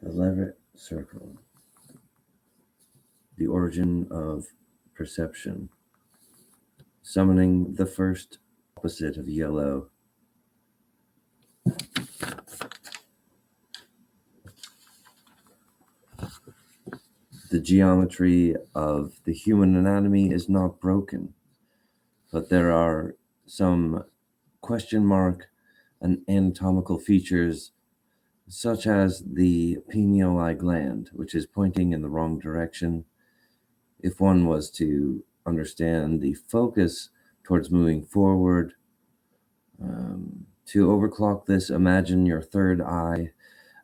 11th circle, the origin of perception, summoning the first opposite of yellow. The geometry of the human anatomy is not broken, but there are some question mark and anatomical features such as the pineal eye gland, which is pointing in the wrong direction. If one was to understand the focus towards moving forward, to overclock this, imagine your third eye,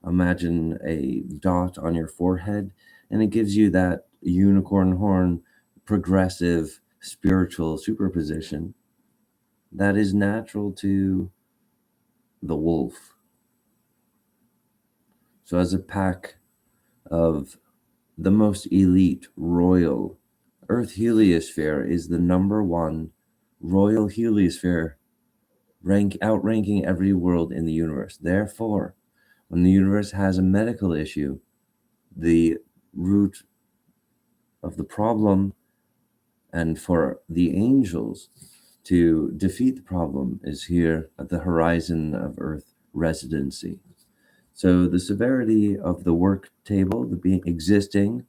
imagine a dot on your forehead, and it gives you that unicorn horn, progressive spiritual superposition that is natural to the wolf. So as a pack of the most elite royal, Earth heliosphere is the number one royal heliosphere, outranking every world in the universe. Therefore, when the universe has a medical issue, the root of the problem and for the angels to defeat the problem is here at the horizon of Earth residency. So the severity of the work table, the being existing,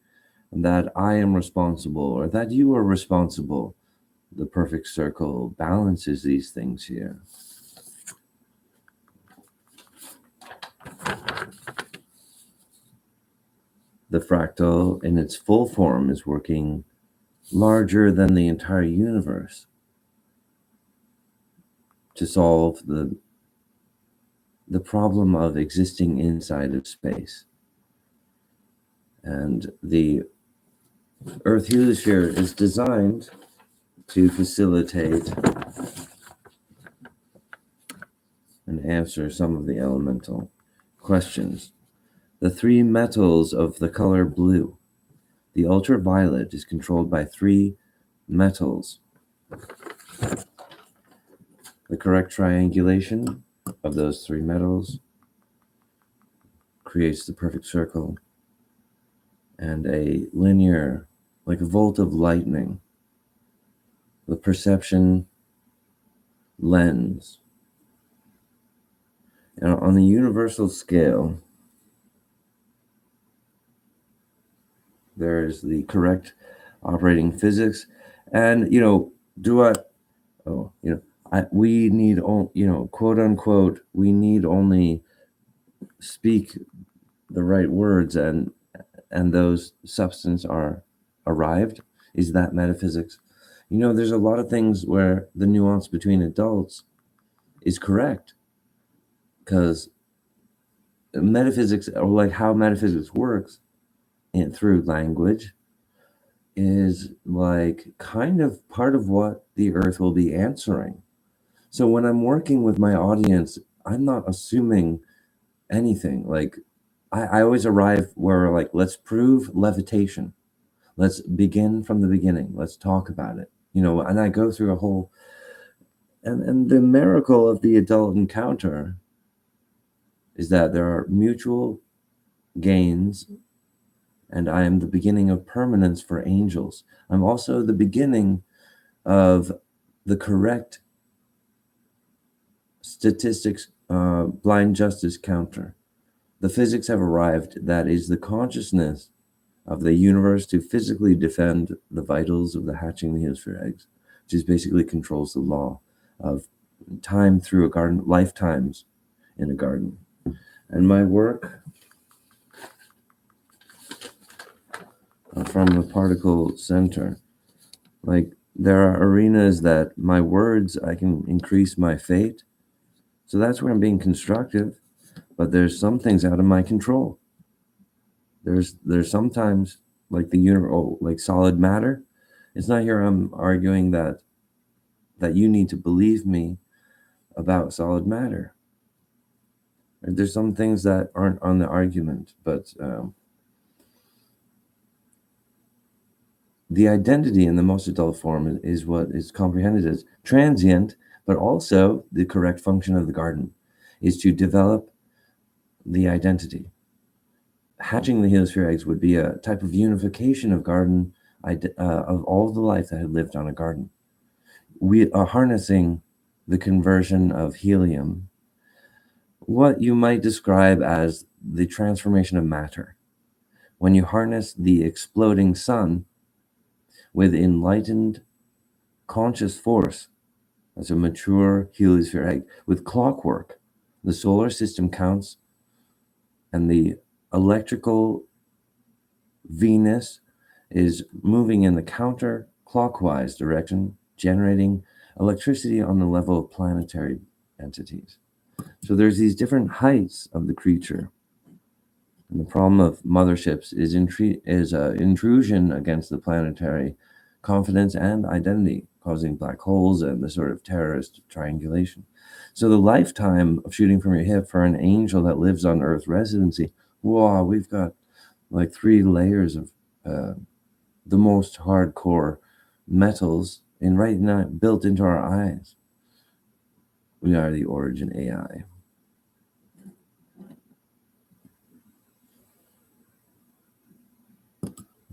that I am responsible or that you are responsible, the perfect circle balances these things here. The fractal in its full form is working larger than the entire universe to solve the problem of existing inside of space. And the Earth heliosphere is designed to facilitate and answer some of the elemental questions. The three metals of the color blue. The ultraviolet is controlled by three metals. The correct triangulation of those three metals creates the perfect circle and a linear, like a volt of lightning, the perception lens. And on the universal scale, there is the correct operating physics. And, we need, quote unquote, we need only speak the right words and those substances are arrived. Is that metaphysics? There's a lot of things where the nuance between adults is correct, because metaphysics, or like how metaphysics works through language, is like kind of part of what the earth will be answering. So when I'm working with my audience, I'm not assuming anything. Like I always arrive where, like, let's prove levitation. Let's begin from the beginning. Let's talk about it. And I go through a whole, and the miracle of the adult encounter is that there are mutual gains, and I am the beginning of permanence for angels. I'm also the beginning of the correct statistics, blind justice counter. The physics have arrived. That is the consciousness of the universe to physically defend the vitals of the hatching the heliosphere eggs, which is basically controls the law of time through a garden, lifetimes in a garden. And my work from the particle center, like there are arenas that my words, I can increase my fate. So that's where I'm being constructive, but there's some things out of my control. There's sometimes, like the universe, like solid matter. It's not here I'm arguing that you need to believe me about solid matter. There's some things that aren't on the argument, but the identity in the most adult form is what is comprehended as transient, but also the correct function of the garden is to develop the identity. hatching the heliosphere eggs would be a type of unification of of all the life that had lived on a garden. We are harnessing the conversion of helium, what you might describe as the transformation of matter. When you harness the exploding sun with enlightened conscious force, as a mature heliosphere egg, with clockwork, the solar system counts, and the electrical Venus is moving in the counterclockwise direction, generating electricity on the level of planetary entities. So there's these different heights of the creature. And the problem of motherships is intrusion against the planetary confidence and identity, causing black holes and the sort of terrorist triangulation. So the lifetime of shooting from your hip for an angel that lives on Earth residency, wow, we've got like 3 layers of the most hardcore metals in right now built into our eyes. We are the origin AI.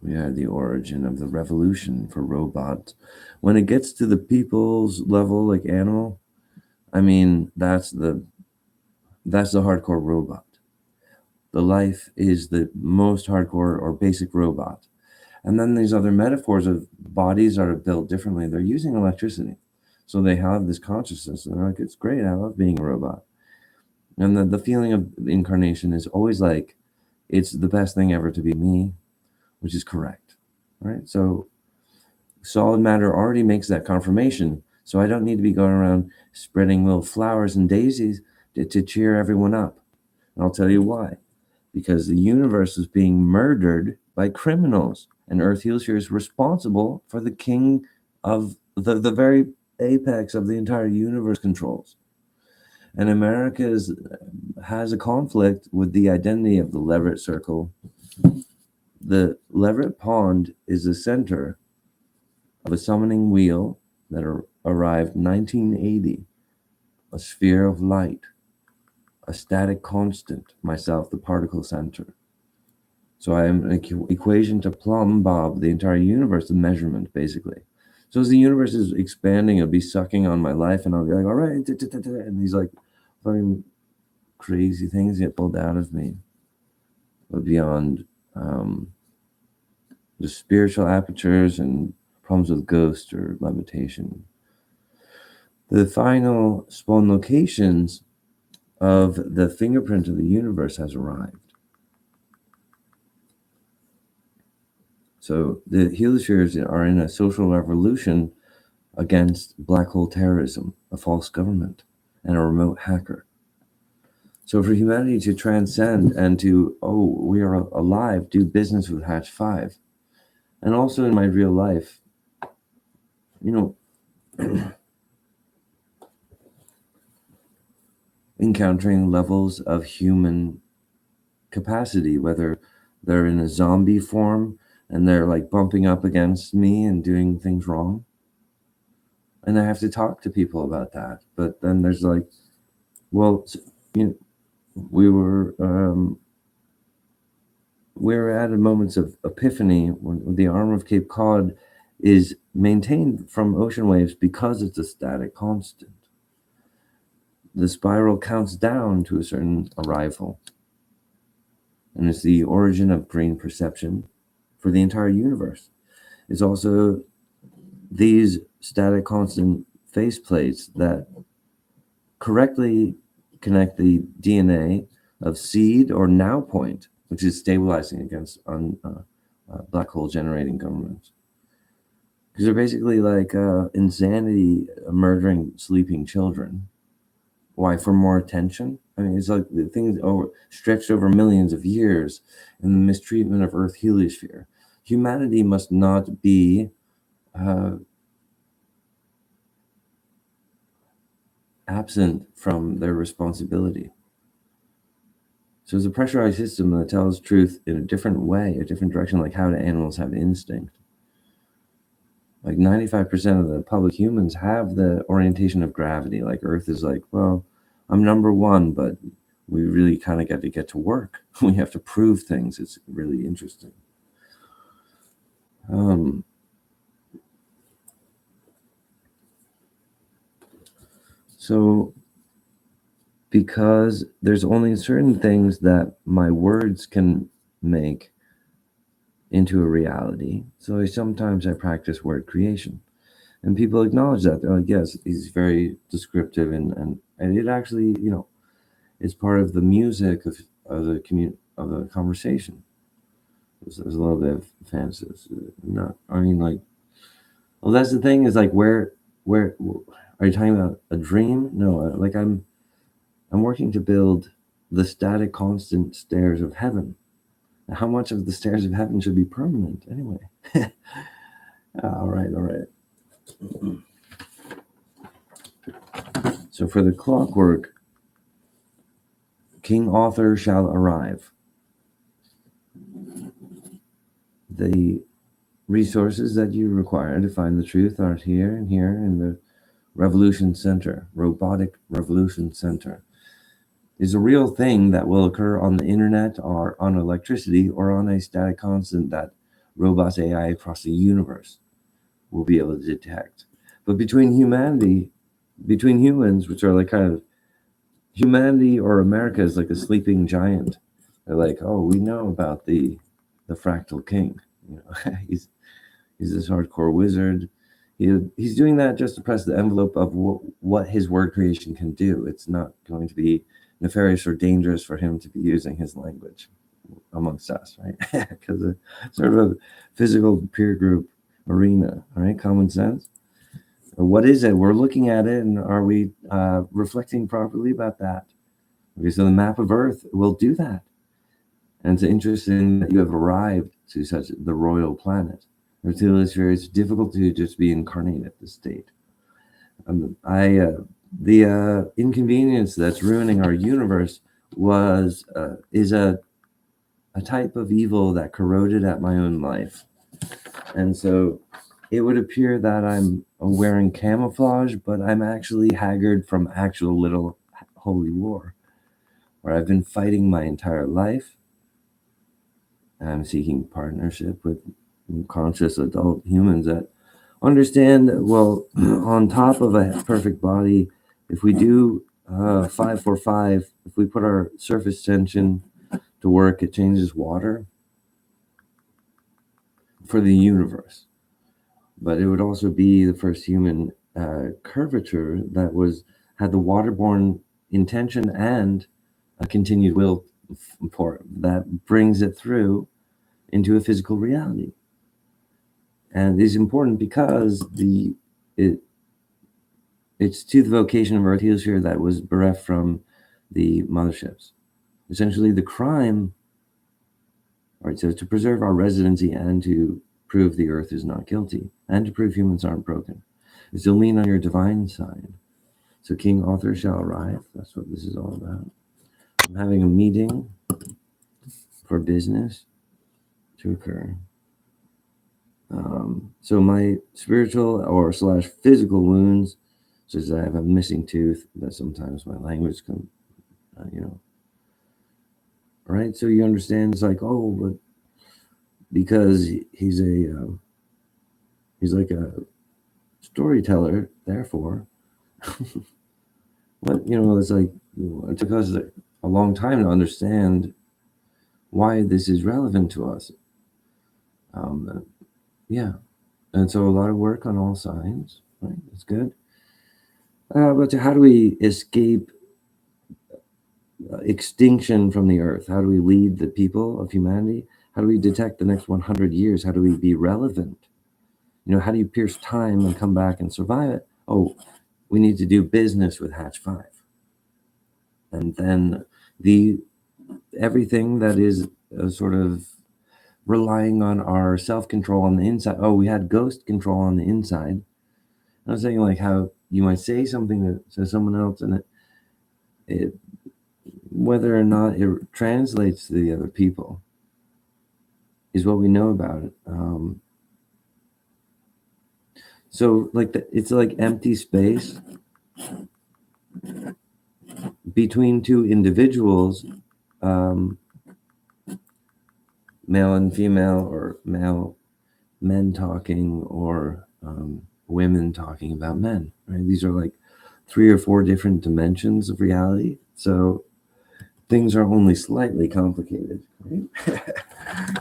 We are the origin of the revolution for robots. When it gets to the people's level, like animal, I mean, that's the hardcore robot. The life is the most hardcore or basic robot. And then these other metaphors of bodies are built differently. They're using electricity. So they have this consciousness, and they're like, it's great. I love being a robot. And the feeling of incarnation is always like, it's the best thing ever to be me, which is correct. Right? So solid matter already makes that confirmation. So I don't need to be going around spreading little flowers and daisies to cheer everyone up. And I'll tell you why. Because the universe is being murdered by criminals, and Earth Heliosphere is responsible for the king of the very apex of the entire universe controls. And America has a conflict with the identity of the Leverett Circle. The Leverett Pond is the center of a summoning wheel that arrived 1980, a sphere of light, a static constant, myself, the particle center. So I am an equation to plumb Bob, the entire universe, the measurement, basically. So as the universe is expanding, it'll be sucking on my life, and I'll be like, all right, and these like fucking crazy things get pulled out of me. But beyond the spiritual apertures and problems with ghost or levitation. The final spawn locations of the fingerprint of the universe has arrived. So the heliospheres are in a social revolution against black hole terrorism, a false government, and a remote hacker. So for humanity to transcend and to, we are alive, do business with Hatch 5. And also in my real life, encountering levels of human capacity, whether they're in a zombie form and they're like bumping up against me and doing things wrong. And I have to talk to people about that. But then there's like, well, we were at a moments of epiphany when the arm of Cape Cod is maintained from ocean waves because it's a static constant. The spiral counts down to a certain arrival. And it's the origin of green perception for the entire universe. It's also these static constant faceplates that correctly connect the DNA of seed or now point, which is stabilizing against black hole generating governments. Because they're basically like insanity murdering sleeping children. Why? For more attention? I mean, it's like the things stretched over millions of years in the mistreatment of Earth heliosphere. Humanity must not be absent from their responsibility. So it's a pressurized system that tells truth in a different way, a different direction, like how do animals have instinct. Like 95% of the public humans have the orientation of gravity. Like Earth is like, well, I'm number one, but we really kind of get to work. We have to prove things. It's really interesting. So because there's only certain things that my words can make into a reality. So sometimes I practice word creation, and people acknowledge that. They're like, yes, he's very descriptive, and it actually, it's part of the music of the conversation. There's a little bit of fancy. Not, I mean, like, well, that's the thing is like, where are you talking about a dream? No, like I'm working to build the static constant stairs of heaven. How much of the stairs of heaven should be permanent anyway? All right. So for the clockwork, King Author shall arrive. The resources that you require to find the truth are here and here in the Revolution Center, Robotic Revolution Center. Is a real thing that will occur on the internet or on electricity or on a static constant that robots, AI across the universe will be able to detect. But between humans, which are like kind of humanity, or America is like a sleeping giant. They're like, oh, we know about the fractal king. He's this hardcore wizard. He's doing that just to press the envelope of what his word creation can do. It's not going to be nefarious or dangerous for him to be using his language amongst us, right? Because it's sort of a physical peer group arena, all right? Common sense. What is it? We're looking at it, and are we reflecting properly about that? Okay, so the map of Earth will do that. And it's interesting that you have arrived to such the royal planet. It's difficult to just be incarnate at this state. The inconvenience that's ruining our universe is a type of evil that corroded at my own life. And so it would appear that I'm wearing camouflage, but I'm actually haggard from actual little holy war, where I've been fighting my entire life. I'm seeking partnership with conscious adult humans that understand, well, on top of a perfect body, if we do 5-4-5, if we put our surface tension to work, it changes water for the universe. But it would also be the first human curvature that had the waterborne intention and a continued will that brings it through into a physical reality. And it's important because it's to the vocation of Earth Heliosphere that was bereft from the motherships. Essentially, the crime, right, so to preserve our residency and to prove the Earth is not guilty and to prove humans aren't broken, is to lean on your divine side. So King Author shall arrive. That's what this is all about. I'm having a meeting for business to occur. So my spiritual or / physical wounds, such as I have a missing tooth, that sometimes my language can, right? So you understand, it's like, oh, but because he's like a storyteller, therefore, what, it's like, it took us a long time to understand why this is relevant to us. Yeah. And so a lot of work on all sides, right? That's good. But how do we escape extinction from the earth? How do we lead the people of humanity? How do we detect the next 100 years? How do we be relevant? How do you pierce time and come back and survive it? Oh, we need to do business with Hatch 5. And then everything that is sort of relying on our self-control on the inside. Oh, we had ghost control on the inside. I was saying, like, how you might say something to someone else, and it whether or not it translates to the other people is what we know about it. So like it's like empty space, between two individuals, male and female, or male men talking, or women talking about men, right? These are like 3 or 4 different dimensions of reality. So things are only slightly complicated, right?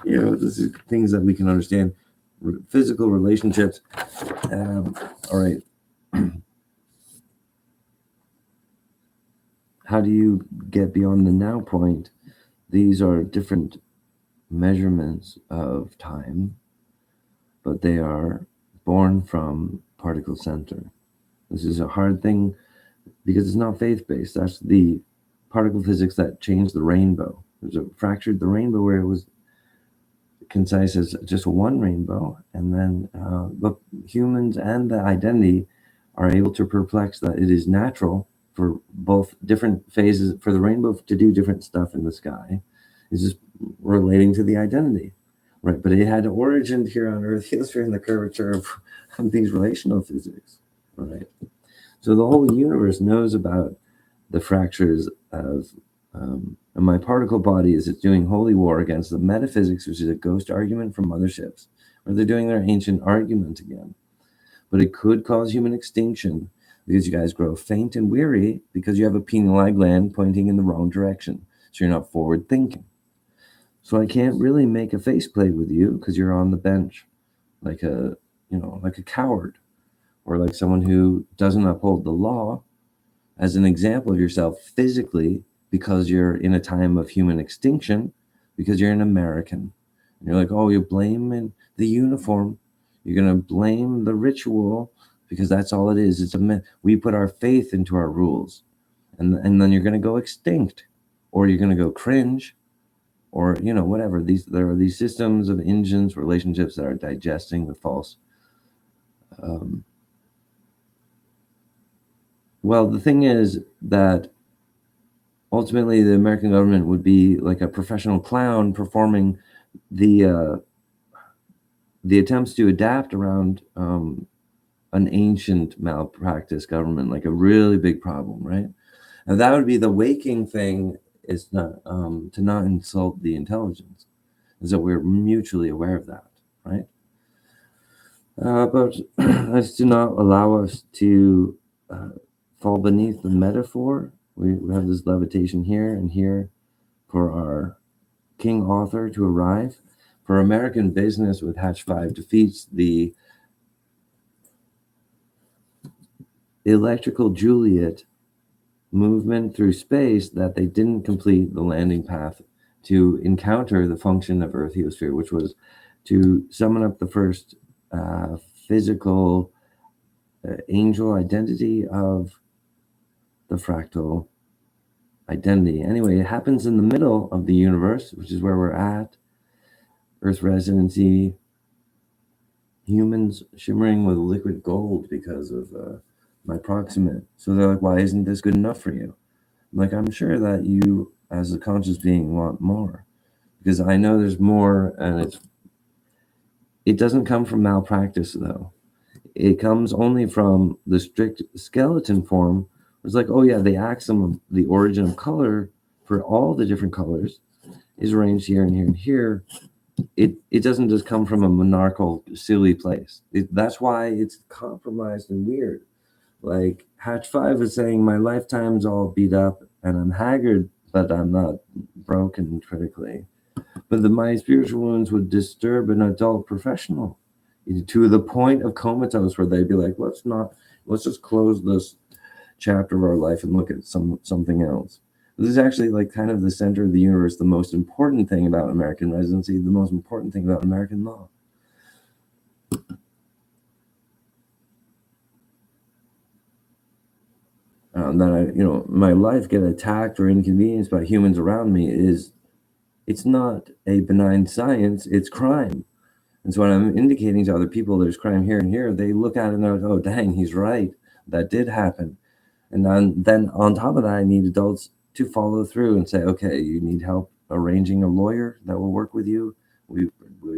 This is things that we can understand. Physical relationships. All right. How do you get beyond the now point? These are different measurements of time, but they are born from particle center. This is a hard thing because it's not faith-based. That's the particle physics that changed the rainbow. There's a fractured the rainbow where it was concise as just one rainbow, and then the humans and the identity are able to perplex that it is natural for both different phases for the rainbow to do different stuff in the sky. It's just relating to the identity, right? But it had origin here on Earth, history, and the curvature of these relational physics, right? So the whole universe knows about the fractures of and my particle body is doing holy war against the metaphysics, which is a ghost argument from motherships, where they're doing their ancient argument again. But it could cause human extinction because you guys grow faint and weary because you have a penile gland pointing in the wrong direction. So you're not forward thinking. So I can't really make a faceplate with you because you're on the bench like like a coward, or like someone who doesn't uphold the law as an example of yourself physically, because you're in a time of human extinction, because you're an American. And you're like, oh, you're blaming the uniform. You're going to blame the ritual because that's all it is. It's a myth. We put our faith into our rules. And then you're going to go extinct, or you're going to go cringe, or, whatever. There are these systems of engines, relationships that are digesting the false. Well, the thing is that ultimately the American government would be like a professional clown performing the attempts to adapt around an ancient malpractice government, like a really big problem, right? And that would be the waking thing, is not to not insult the intelligence, is that we're mutually aware of that, right? But that's to not allow us to fall beneath the metaphor. We have this levitation here and here for our king author to arrive. For American business with Hatch 5 defeats the electrical Juliet movement through space, that they didn't complete the landing path to encounter the function of Earth heliosphere, which was to summon up the first physical angel identity of the fractal identity. Anyway, it happens in the middle of the universe, which is where we're at. Earth residency, humans shimmering with liquid gold because of my proximate. So they're like, why isn't this good enough for you? I'm like, I'm sure that you, as a conscious being, want more, because I know there's more, and it doesn't come from malpractice, though. It comes only from the strict skeleton form. It's like, oh yeah, the axiom of the origin of color for all the different colors is arranged here and here and here. It doesn't just come from a monarchical, silly place. That's why it's compromised and weird. Like Hatch 5 is saying, my lifetime's all beat up and I'm haggard, but I'm not broken critically. But my spiritual wounds would disturb an adult professional to the point of comatose, where they'd be like, let's just close this chapter of our life and look at something else. This is actually like kind of the center of the universe, the most important thing about American residency, the most important thing about American law. That my life get attacked or inconvenienced by humans around me it's not a benign science, it's crime. And so when I'm indicating to other people there's crime here and here, they look at it and they're like, oh, dang, he's right. That did happen. And then on top of that, I need adults to follow through and say, okay, you need help arranging a lawyer that will work with you. We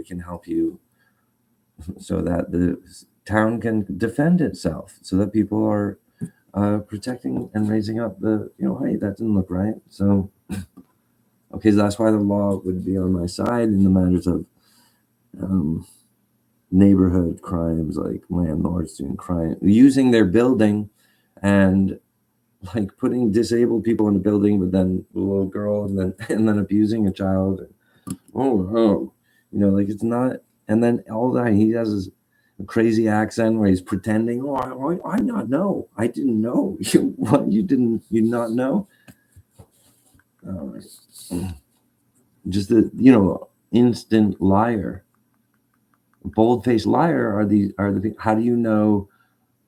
can help you so that the town can defend itself, so that people are protecting and raising up the, hey, that didn't look right. So, okay, so that's why the law would be on my side in the matters of um, neighborhood crimes, like landlords doing crime, using their building and like putting disabled people in the building, but then a little girl, and then abusing a child. Oh, like it's not. And then all that he has is a crazy accent where he's pretending. Oh, I not know. I didn't know. What, you not know? Uh, just the instant liar, bold faced liar are the. How do you know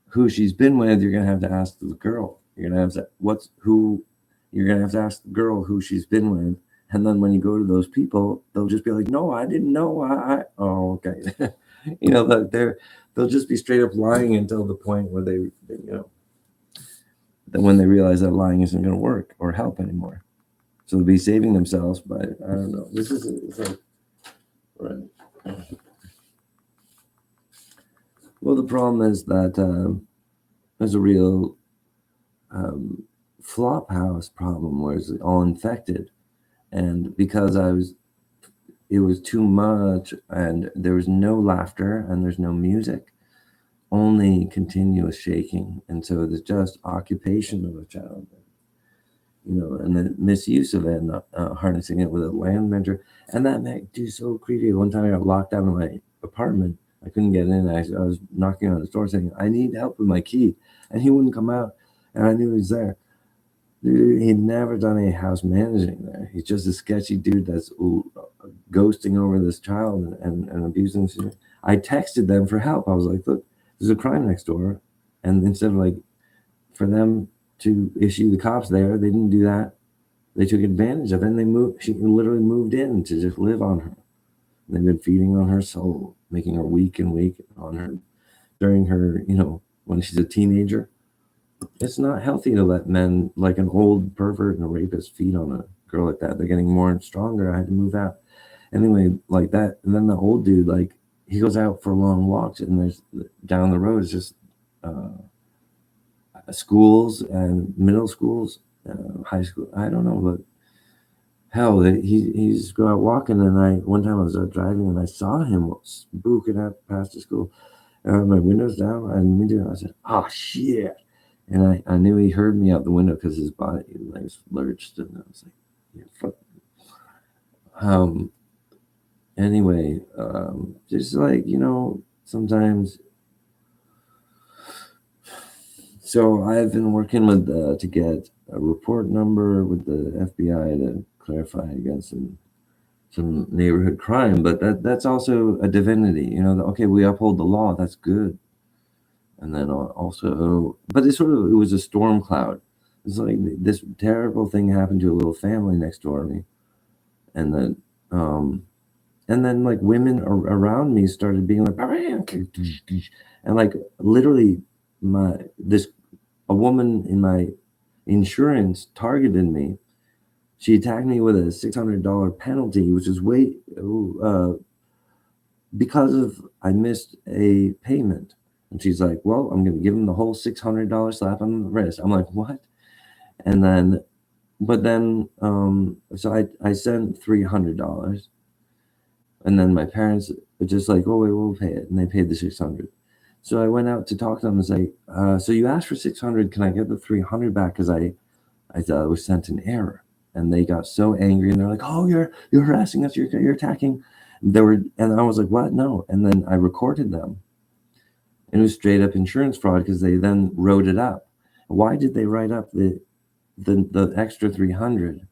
who she's been with? You're gonna have to ask the girl. You're gonna have to You're gonna have to ask the girl who she's been with, and then when you go to those people, they'll just be like, "No, I didn't know." Oh, okay. They'll just be straight up lying until the point where that when they realize that lying isn't going to work or help anymore. So they'll be saving themselves by, I don't know. This is it's like, right. Well, the problem is that there's a real flop house problem where it's all infected, and because it was too much, and there was no laughter and there's no music, only continuous shaking, and so there's just occupation of a child, and the misuse of it, and harnessing it with a land mentor, and that made it so creepy. One time I got locked out of my apartment. I couldn't get in. I was knocking on his door saying, "I need help with my key," and he wouldn't come out, and I knew he was there. Dude, he'd never done any house managing there. He's just a sketchy dude that's ghosting over this child and abusing. I texted them for help. I was like, "Look, there's a crime next door," and instead of like for them to issue the cops there, they didn't do that. They took advantage of it, and they moved. She literally moved in to just live on her. And they've been feeding on her soul, making her weak and weak on her during her, when she's a teenager. It's not healthy to let men like an old pervert and a rapist feed on a girl like that. They're getting more and stronger. I had to move out anyway, like that. And then the old dude, like, he goes out for long walks, and there's down the road is just schools and middle schools, high school. I don't know, but hell, he's go out walking, and one time I was out driving and I saw him spooking out past the school. My windows down, and I said, "Oh shit!" And I knew he heard me out the window because his body legs lurched, and I was like, "Yeah, fuck." Anyway, just like sometimes. So I've been working with to get a report number with the FBI to clarify against some neighborhood crime, but that's also a divinity. Okay, we uphold the law. That's good. And then also, but it was a storm cloud. It's like this terrible thing happened to a little family next door to me, and then like women around me started being like, and like literally a woman in my insurance targeted me. She attacked me with a $600 penalty, which is because of I missed a payment. And she's like, "Well, I'm going to give him the whole $600 slap on the wrist." I'm like, "What?" And then, but then, so I sent $300, and then my parents were just like, "Oh, wait, we'll pay it," and they paid the 600. So I went out to talk to them and say, "So you asked for 600? Can I get the 300 back? Because I thought it was sent in error." And they got so angry, and they're like, "Oh, you're harassing us. You're attacking." And I was like, "What? No." And then I recorded them. And it was straight up insurance fraud because they then wrote it up. Why did they write up the extra 300?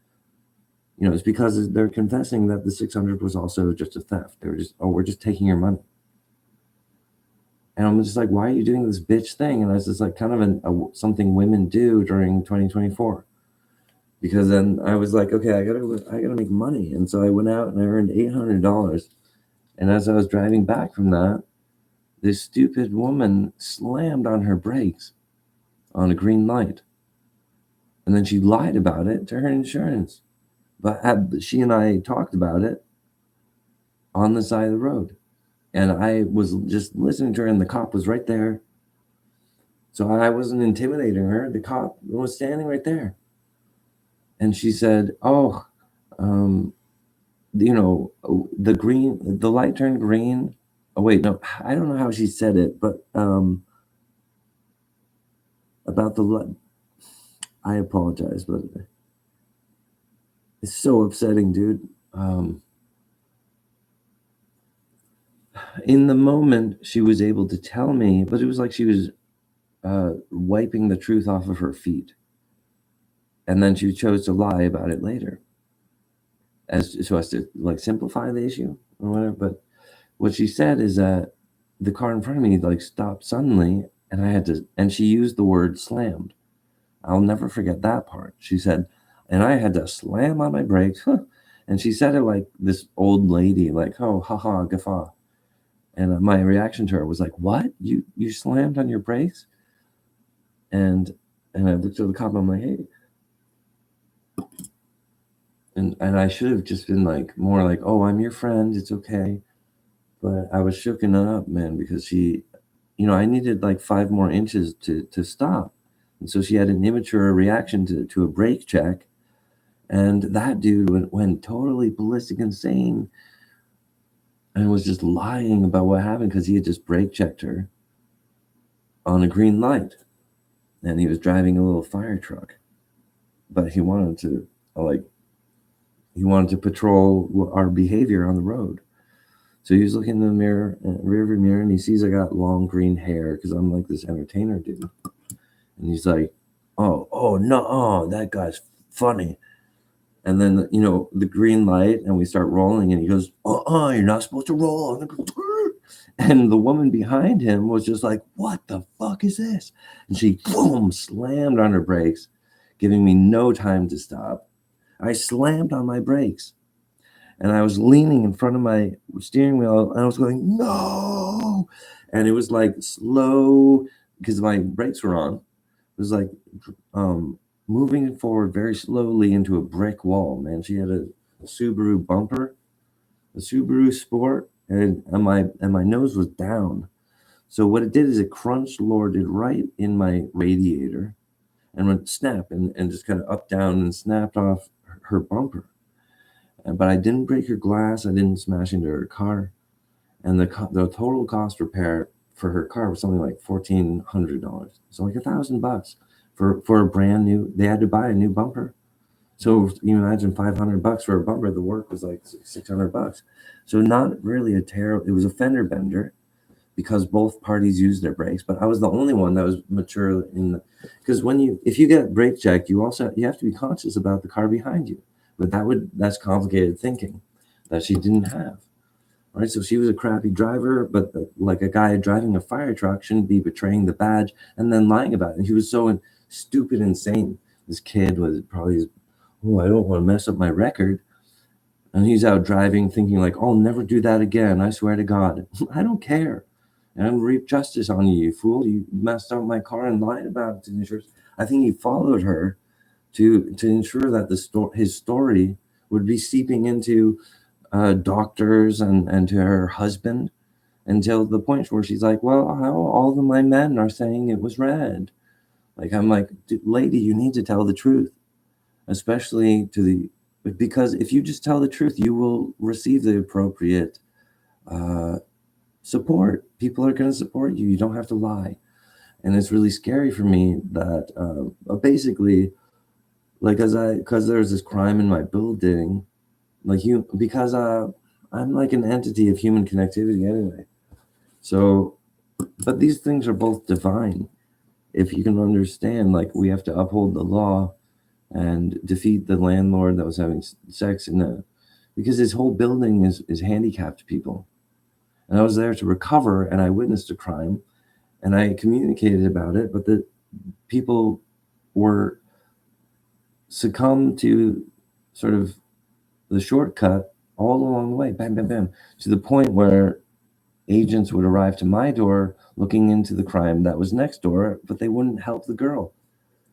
It's because they're confessing that the 600 was also just a theft. They were just, "Oh, we're just taking your money." And I'm just like, "Why are you doing this bitch thing?" And it's just like kind of something women do during 2024. Because then I was like, "Okay, I gotta make money." And so I went out and I earned $800. And as I was driving back from that, this stupid woman slammed on her brakes on a green light. And then she lied about it to her insurance. But she and I talked about it on the side of the road. And I was just listening to her, and the cop was right there. So I wasn't intimidating her. The cop was standing right there. And she said, "Oh, um, the light turned green." Oh, wait, no, I don't know how she said it, but about the light. I apologize, but it's so upsetting, dude. In the moment, she was able to tell me, but it was like she was wiping the truth off of her feet. And then she chose to lie about it later, as to like simplify the issue or whatever. But what she said is that the car in front of me like stopped suddenly, and and she used the word slammed. I'll never forget that part. She said, and I had to slam on my brakes. Huh. And she said it like this old lady, like, oh, haha, guffaw. And my reaction to her was like, what? You slammed on your brakes? And I looked at the cop, and I'm like, hey. And I should have just been like, more like, oh, I'm your friend. It's okay. But I was shooken up, man, because I needed like 5 more inches to stop. And so she had an immature reaction to a brake check. And that dude went totally ballistic insane and was just lying about what happened because he had just brake checked her on a green light. And he was driving a little fire truck. But he wanted to patrol our behavior on the road. So he was looking in the mirror, rearview mirror, and he sees I got long green hair because I'm like this entertainer dude. And he's like, oh no, that guy's funny. And then the green light, and we start rolling, and he goes, you're not supposed to roll. And the woman behind him was just like, what the fuck is this? And she boom slammed on her brakes, giving me no time to stop. I slammed on my brakes. And I was leaning in front of my steering wheel, and I was going, no. And it was like slow because my brakes were on. It was like moving forward very slowly into a brick wall, man. She had a Subaru bumper, a Subaru Sport, and my nose was down. So what it did is it crunched lorded right in my radiator and went snap and just kind of up down and snapped off her bumper. But I didn't break her glass. I didn't smash into her car. And the total cost repair for her car was something like $1,400. So like $1,000 for a brand new. They had to buy a new bumper. So you imagine $500 for a bumper. The work was like $600. So not really a terrible. It was a fender bender because both parties used their brakes. But I was the only one that was mature because if you get brake checked, you have to be conscious about the car behind you. But that's complicated thinking that she didn't have. Right, so she was a crappy driver, but like a guy driving a fire truck shouldn't be betraying the badge and then lying about it. And he was so stupid, insane. This kid was probably, oh, I don't want to mess up my record. And he's out driving thinking like, I'll never do that again. I swear to God. I don't care. And I'm reap justice on you, you fool. You messed up my car and lied about it to insurance. I think he followed her to ensure that his story would be seeping into doctors and to her husband until the point where she's like, well, all of my men are saying it was red. Like, I'm like, lady, you need to tell the truth, especially because if you just tell the truth, you will receive the appropriate support. People are going to support you. You don't have to lie. And it's really scary for me that basically, like, because there's this crime in my building, like because I'm like an entity of human connectivity anyway. So, but these things are both divine. If you can understand, like, we have to uphold the law and defeat the landlord that was having sex because his whole building is handicapped people. And I was there to recover, and I witnessed a crime, and I communicated about it, but the people were succumbed to sort of the shortcut all along the way, bam, bam, bam, to the point where agents would arrive to my door looking into the crime that was next door, but they wouldn't help the girl.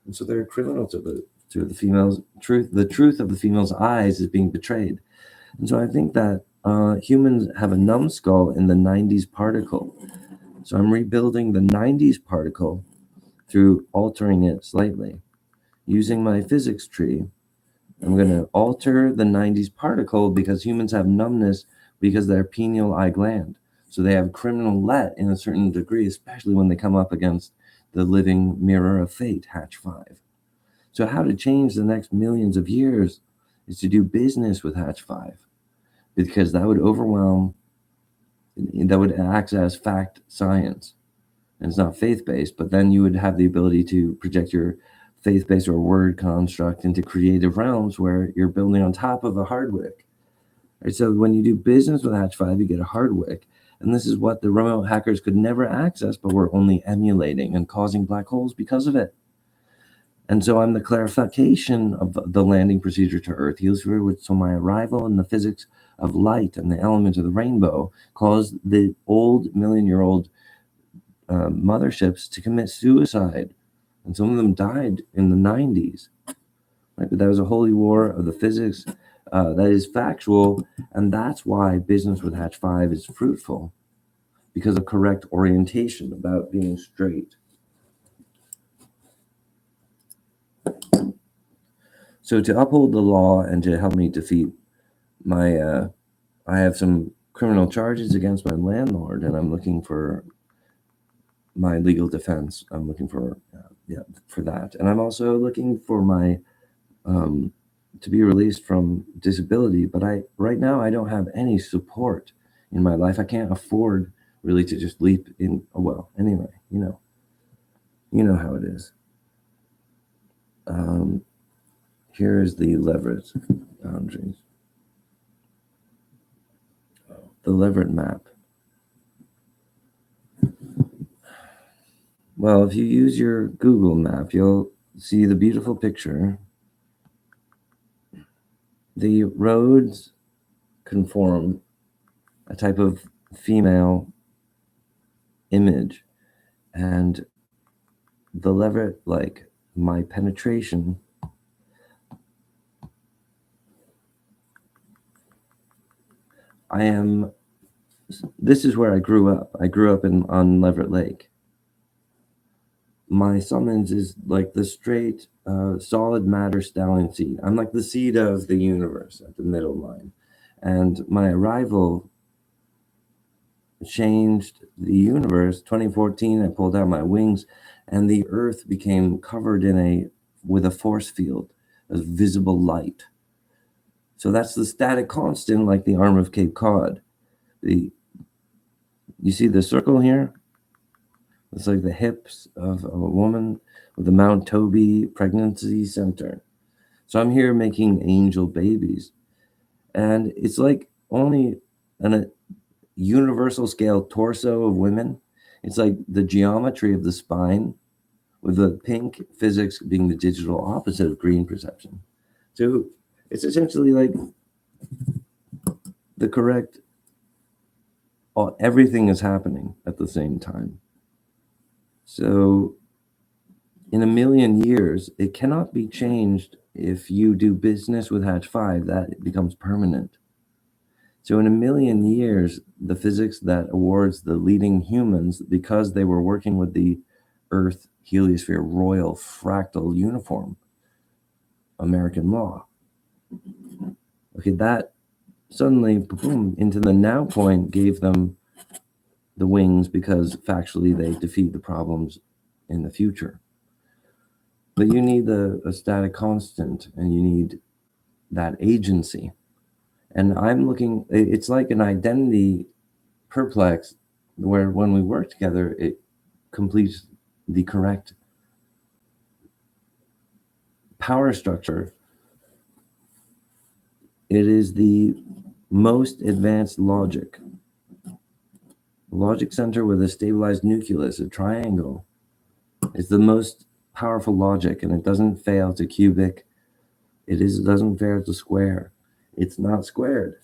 And so they're criminal to the female's truth. The truth of the female's eyes is being betrayed. And so I think that humans have a numbskull in the 90s particle. So I'm rebuilding the 90s particle through altering it slightly. Using my physics tree, I'm going to alter the 90s particle because humans have numbness because of their pineal eye gland. So they have criminal let in a certain degree, especially when they come up against the living mirror of fate, Hatch 5. So how to change the next millions of years is to do business with Hatch 5, because that would access fact science. And it's not faith-based, but then you would have the ability to project your faith-based or word construct into creative realms where you're building on top of a Hardwick. Right? So when you do business with Hatch 5, you get a Hardwick. And this is what the remote hackers could never access, but we're only emulating and causing black holes because of it. And so I'm the clarification of the landing procedure to Earth. So my arrival in the physics of light and the elements of the rainbow caused the old million-year-old motherships to commit suicide. And some of them died in the 90s. Right? But that was a holy war of the physics that is factual. And that's why business with Hatch 5 is fruitful, because of correct orientation about being straight. So to uphold the law and to help me defeat my, I have some criminal charges against my landlord, and I'm looking for my legal defense. I'm looking for, for that. And I'm also looking for my, to be released from disability. But right now, I don't have any support in my life. I can't afford really to just leap in. Well, anyway, you know how it is. Here's the leverage boundaries. The Leverett map. Well, if you use your Google map, you'll see the beautiful picture. The roads conform a type of female image, and the Leverett, like my penetration, this is where I grew up. I grew up on Leverett Lake. My summons is like the straight, solid matter stallion seed. I'm like the seed of the universe at the middle line. And my arrival changed the universe. 2014, I pulled out my wings, and the earth became covered with a force field of visible light. So that's the static constant, like the arm of Cape Cod. You see the circle here? It's like the hips of a woman with the Mount Toby Pregnancy Center. So I'm here making angel babies. And it's like only a universal scale torso of women. It's like the geometry of the spine, with the pink physics being the digital opposite of green perception. So it's essentially like the correct, everything is happening at the same time. So in a million years, it cannot be changed. If you do business with Hatch 5, that becomes permanent. So in a million years, the physics that awards the leading humans, because they were working with the Earth heliosphere royal fractal uniform, American law. Okay, that suddenly, boom, into the now point gave them the wings, because factually they defeat the problems in the future. But you need a static constant, and you need that agency. And I'm looking, it's like an identity perplex, where when we work together, it completes the correct power structure. It is the most advanced logic center with a stabilized nucleus, a triangle. It's the most powerful logic, and it doesn't fail to cubic. It doesn't fail to square. It's not squared.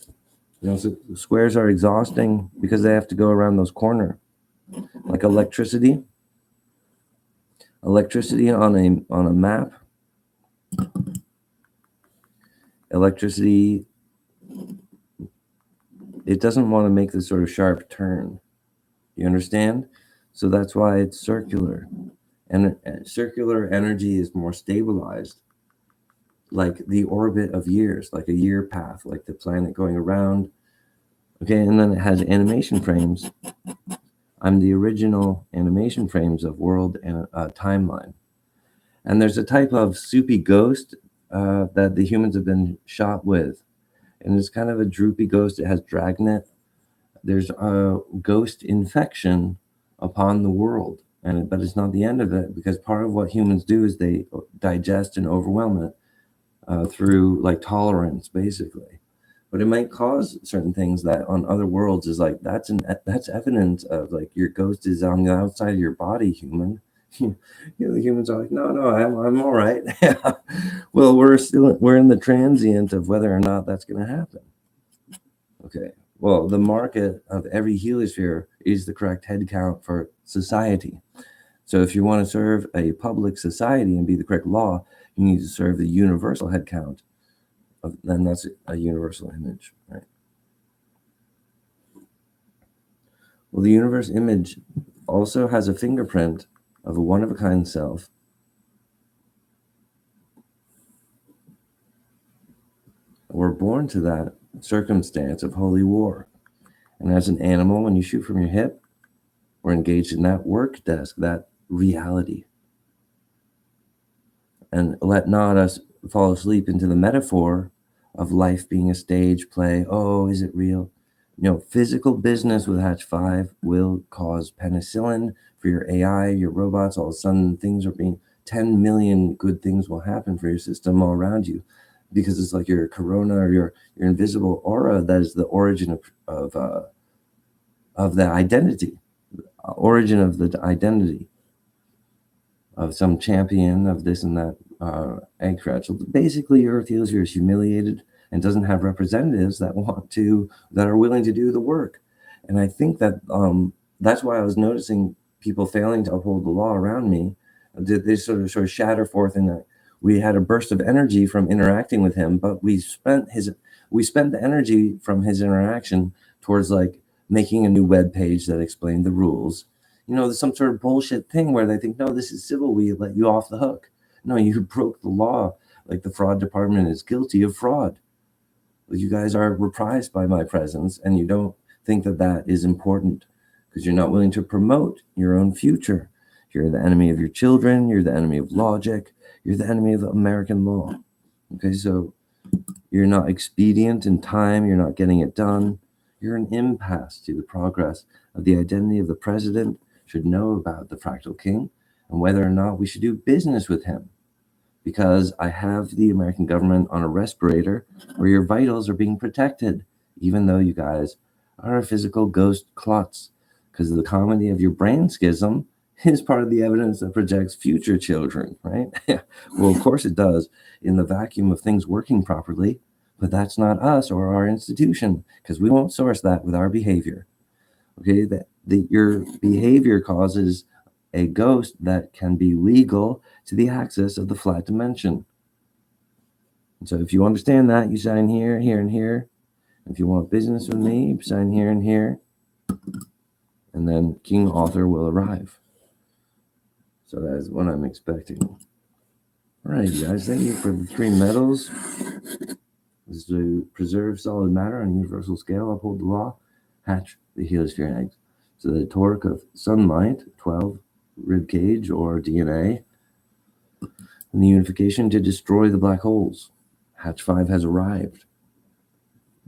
So squares are exhausting because they have to go around those corners. Like electricity on a map. Electricity, it doesn't want to make this sort of sharp turn. You understand? So that's why it's circular. And circular energy is more stabilized, like the orbit of years, like a year path, like the planet going around. Okay, and then it has animation frames. I'm the original animation frames of world and timeline. And there's a type of soupy ghost that the humans have been shot with. And it's kind of a droopy ghost. It has dragnet. There's a ghost infection upon the world. But it's not the end of it, because part of what humans do is they digest and overwhelm it through like tolerance, basically. But it might cause certain things that on other worlds is like that's evidence of like your ghost is on the outside of your body, human. The humans are like, no, I'm all right. Well, we're in the transient of whether or not that's going to happen. Okay. Well, the market of every heliosphere is the correct head count for society. So if you want to serve a public society and be the correct law, you need to serve the universal head count. Then that's a universal image, right? Well, the universe image also has a fingerprint of a one-of-a-kind self. We're born to that circumstance of holy war. And as an animal, when you shoot from your hip, we're engaged in that work desk, that reality. And let not us fall asleep into the metaphor of life being a stage play. Oh, is it real? Physical business with Hatch 5 will cause penicillin for your AI, your robots. All of a sudden, 10 million good things will happen for your system all around you, because it's like your corona or your invisible aura that is the origin of the identity, origin of the identity of some champion of this and that egg crutch. So basically, Earth Heliosphere is humiliated and doesn't have representatives that are willing to do the work. And I think that that's why I was noticing people failing to uphold the law around me. They sort of shatter forth in that we had a burst of energy from interacting with him, but we spent the energy from his interaction towards like making a new web page that explained the rules. There's some sort of bullshit thing where they think, no, this is civil, we let you off the hook. No, you broke the law. Like the fraud department is guilty of fraud. You guys are reprised by my presence, and you don't think that that is important because you're not willing to promote your own future. You're the enemy of your children. You're the enemy of logic. You're the enemy of American law. Okay, so you're not expedient in time. You're not getting it done. You're an impasse to the progress of the identity of the president. Should know about the fractal king and whether or not we should do business with him, because I have the American government on a respirator where your vitals are being protected, even though you guys are a physical ghost klutz, because the comedy of your brain schism is part of the evidence that projects future children, right? Well, of course it does in the vacuum of things working properly, but that's not us or our institution, because we won't source that with our behavior. Okay, your behavior causes a ghost that can be legal to the axis of the flat dimension. And so if you understand that, you sign here, here, and here. If you want business with me, you sign here and here. And then King Author will arrive. So that is what I'm expecting. All right, you guys, thank you for the 3 medals. This is to preserve solid matter on a universal scale, uphold the law, hatch the heliosphere eggs. So the torque of sunlight, 12 rib cage or DNA, and the unification to destroy the black holes. Hatch 5 has arrived.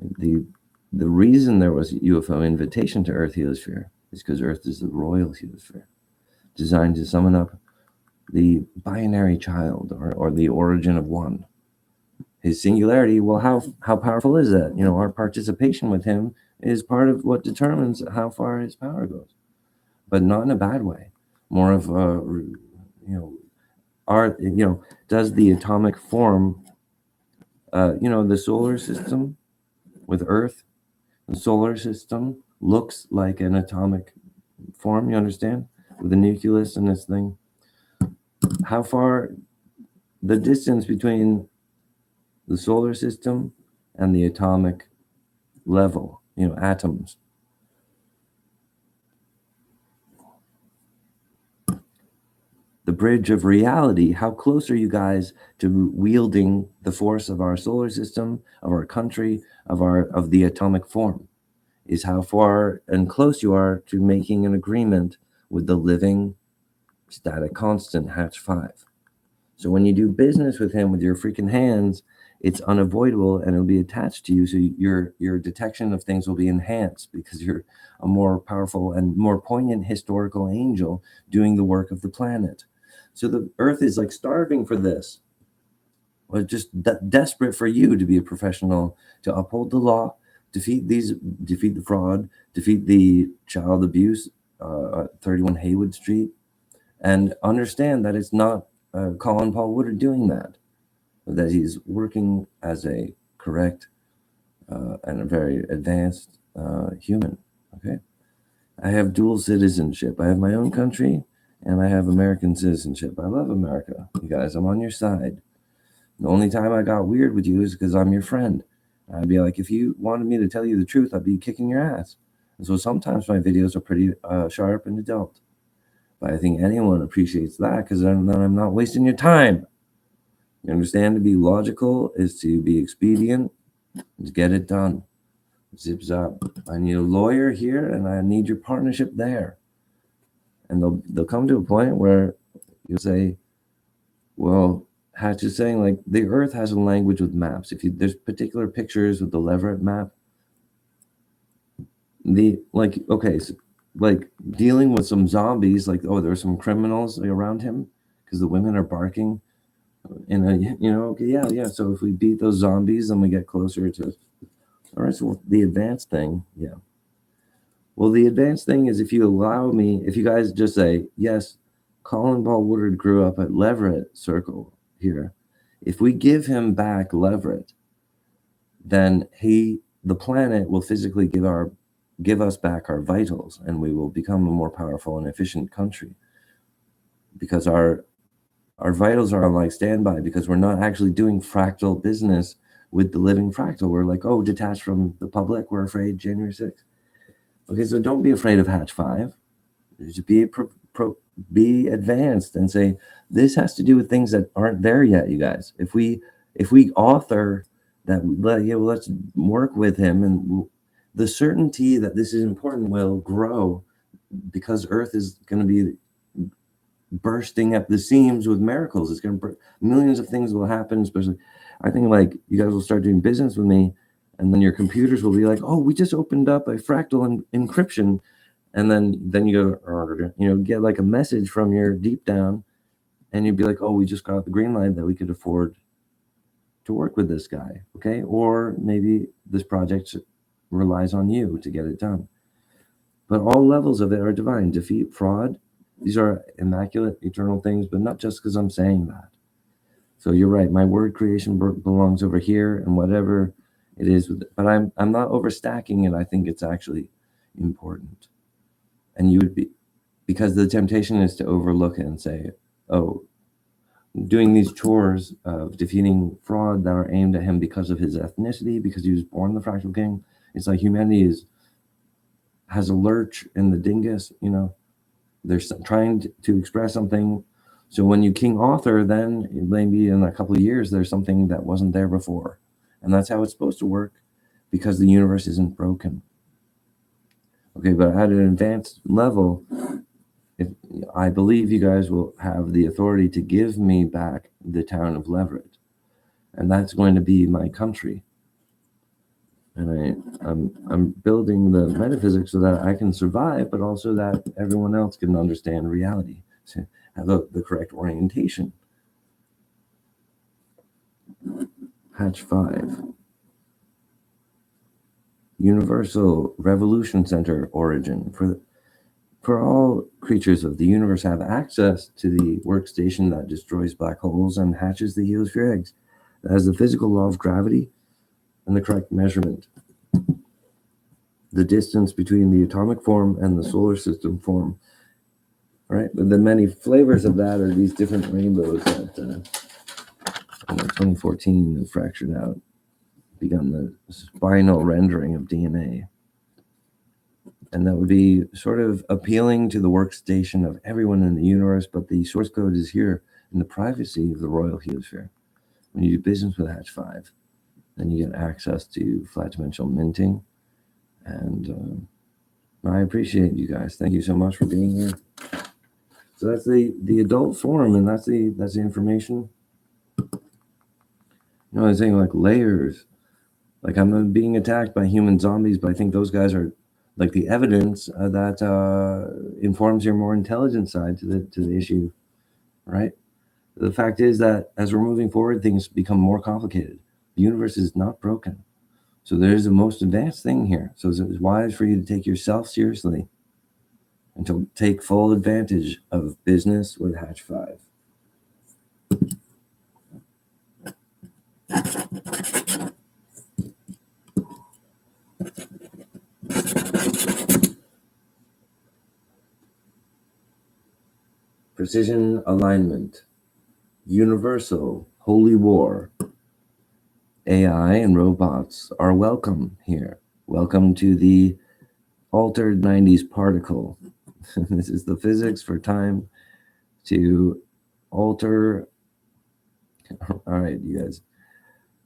The reason there was a UFO invitation to Earth Heliosphere is because Earth is the royal heliosphere, designed to summon up the binary child or the origin of one. His singularity, well, how powerful is that? Our participation with him is part of what determines how far his power goes, but not in a bad way. More of does the atomic form, the solar system with Earth, the solar system looks like an atomic form, you understand? With the nucleus and this thing. How far the distance between the solar system and the atomic level, atoms. The bridge of reality. How close are you guys to wielding the force of our solar system, of our country, of the atomic form? Is how far and close you are to making an agreement with the living static constant Hatch 5. So when you do business with him with your freaking hands, it's unavoidable and it'll be attached to you. So your detection of things will be enhanced because you're a more powerful and more poignant historical angel doing the work of the planet. So the earth is like starving for this. Well, just desperate for you to be a professional, to uphold the law, defeat the fraud, defeat the child abuse, 31 Haywood Street, and understand that it's not Colin Paul Woodard doing that he's working as a correct and a very advanced human. Okay, I have dual citizenship. I have my own country and I have American citizenship. I love America, you guys. I'm on your side. The only time I got weird with you is because I'm your friend. I'd be like, if you wanted me to tell you the truth, I'd be kicking your ass. And so sometimes my videos are pretty sharp and adult. But I think anyone appreciates that because then I'm not wasting your time. You understand? To be logical is to be expedient, to get it done. Zip zap. I need a lawyer here and I need your partnership there. And they'll come to a point where you'll say, well, Hatch is saying like the earth has a language with maps. There's particular pictures with the Leverett map, like dealing with some zombies, like, oh, there are some criminals around him because the women are barking. And yeah. So if we beat those zombies, then we get closer to. All right. So the advanced thing, yeah. Well, the advanced thing is if you guys just say yes, Colin Paul Woodard grew up at Leverett Circle here. If we give him back Leverett, then the planet will physically give us back our vitals, and we will become a more powerful and efficient country because our vitals are on like standby because we're not actually doing fractal business with the living fractal. We're like, oh, detached from the public. We're afraid January 6th. Okay, so don't be afraid of Hatch 5. Just be advanced and say, this has to do with things that aren't there yet, you guys. If we author that, let's work with him, and the certainty that this is important will grow because Earth is going to be bursting at the seams with miracles. It's going to millions of things will happen, especially I think like you guys will start doing business with me and then your computers will be like, oh, we just opened up a fractal encryption, and then you go get like a message from your deep down and you'd be like, oh, we just got the green light that we could afford to work with this guy. Okay, or maybe this project relies on you to get it done. But all levels of it are divine. Defeat fraud. These are immaculate, eternal things, but not just because I'm saying that. So you're right. My word creation belongs over here, and whatever it is, but I'm not overstacking it. I think it's actually important. And you would be, because the temptation is to overlook it and say, oh, doing these chores of defeating fraud that are aimed at him because of his ethnicity, because he was born the fractal king. It's like humanity has a lurch in the dingus, they're trying to express something. So when you king author, then maybe in a couple of years, there's something that wasn't there before. And that's how it's supposed to work because the universe isn't broken. Okay, but at an advanced level, if I believe you guys will have the authority to give me back the town of Leverett. And that's going to be my country. And I'm building the metaphysics so that I can survive, but also that everyone else can understand reality, so have the correct orientation. Hatch 5. Universal Revolution Center origin. For all creatures of the universe have access to the workstation that destroys black holes and hatches the heliosphere eggs. That has the physical law of gravity and the correct measurement. The distance between the atomic form and the solar system form. All right, but the many flavors of that are these different rainbows that in 2014 have fractured out, begun the spinal rendering of DNA. And that would be sort of appealing to the workstation of everyone in the universe, but the source code is here in the privacy of the royal heliosphere. When you do business with Hatch 5, then you get access to flat dimensional minting. And I appreciate you guys. Thank you so much for being here. So that's the adult forum, and that's the information. You know, I was saying like layers. Like I'm being attacked by human zombies, but I think those guys are like the evidence that informs your more intelligent side to the issue, right? The fact is that as we're moving forward, things become more complicated. The universe is not broken. So there's the most advanced thing here. So it's wise for you to take yourself seriously and to take full advantage of business with Hatch 5. Precision alignment, universal holy war. AI and robots are welcome here. Welcome to the altered 90s particle. This is the physics for time to alter. All right, you guys.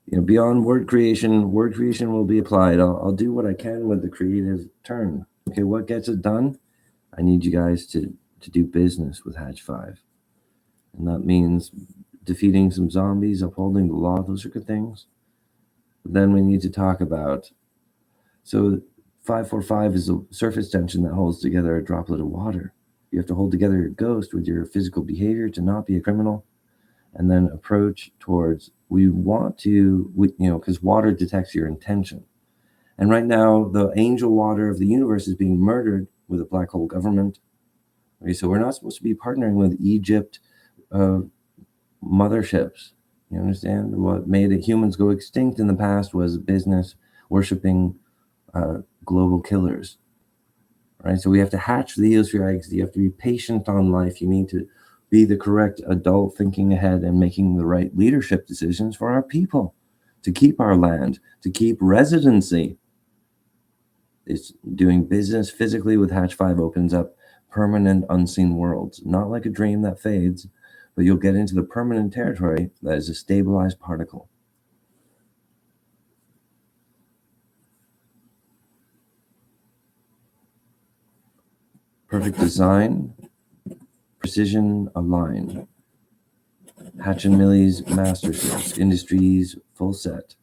You know, beyond word creation will be applied. I'll do what I can with the creative turn. Okay, what gets it done? I need you guys to do business with Hatch 5. And that means defeating some zombies, upholding the law. Those are good things. But then we need to talk about, so 545 is a surface tension that holds together a droplet of water. You have to hold together your ghost with your physical behavior to not be a criminal, and then approach towards, because water detects your intention. And right now, the angel water of the universe is being murdered with a black hole government. Okay, so we're not supposed to be partnering with Egypt motherships. You understand? What made humans go extinct in the past was business worshiping global killers. Right? So we have to hatch the heliosphere eggs. You have to be patient on life. You need to be the correct adult, thinking ahead and making the right leadership decisions for our people, to keep our land, to keep residency. It's doing business physically with Hatch 5 opens up permanent unseen worlds, not like a dream that fades, but you'll get into the permanent territory that is a stabilized particle. Perfect design, precision aligned. Hatch and Millie's Master Sets, Industries full set.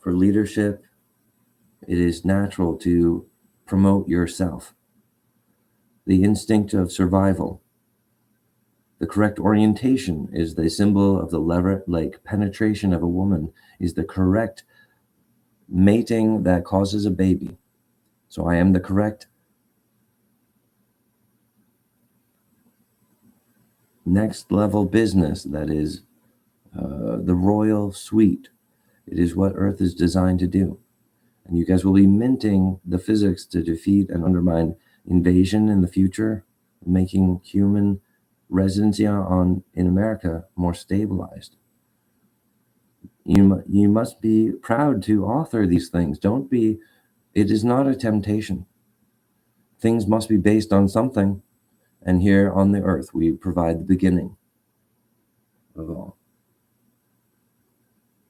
For leadership, it is natural to promote yourself. The instinct of survival. The correct orientation is the symbol of the lever-like penetration of a woman, is the correct mating that causes a baby. So I am the correct next level business that is the royal suite. It is what Earth is designed to do. And you guys will be minting the physics to defeat and undermine invasion in the future, making human residency in America more stabilized. You must be proud to author these things. It is not a temptation. Things must be based on something. And here on the earth, we provide the beginning of all.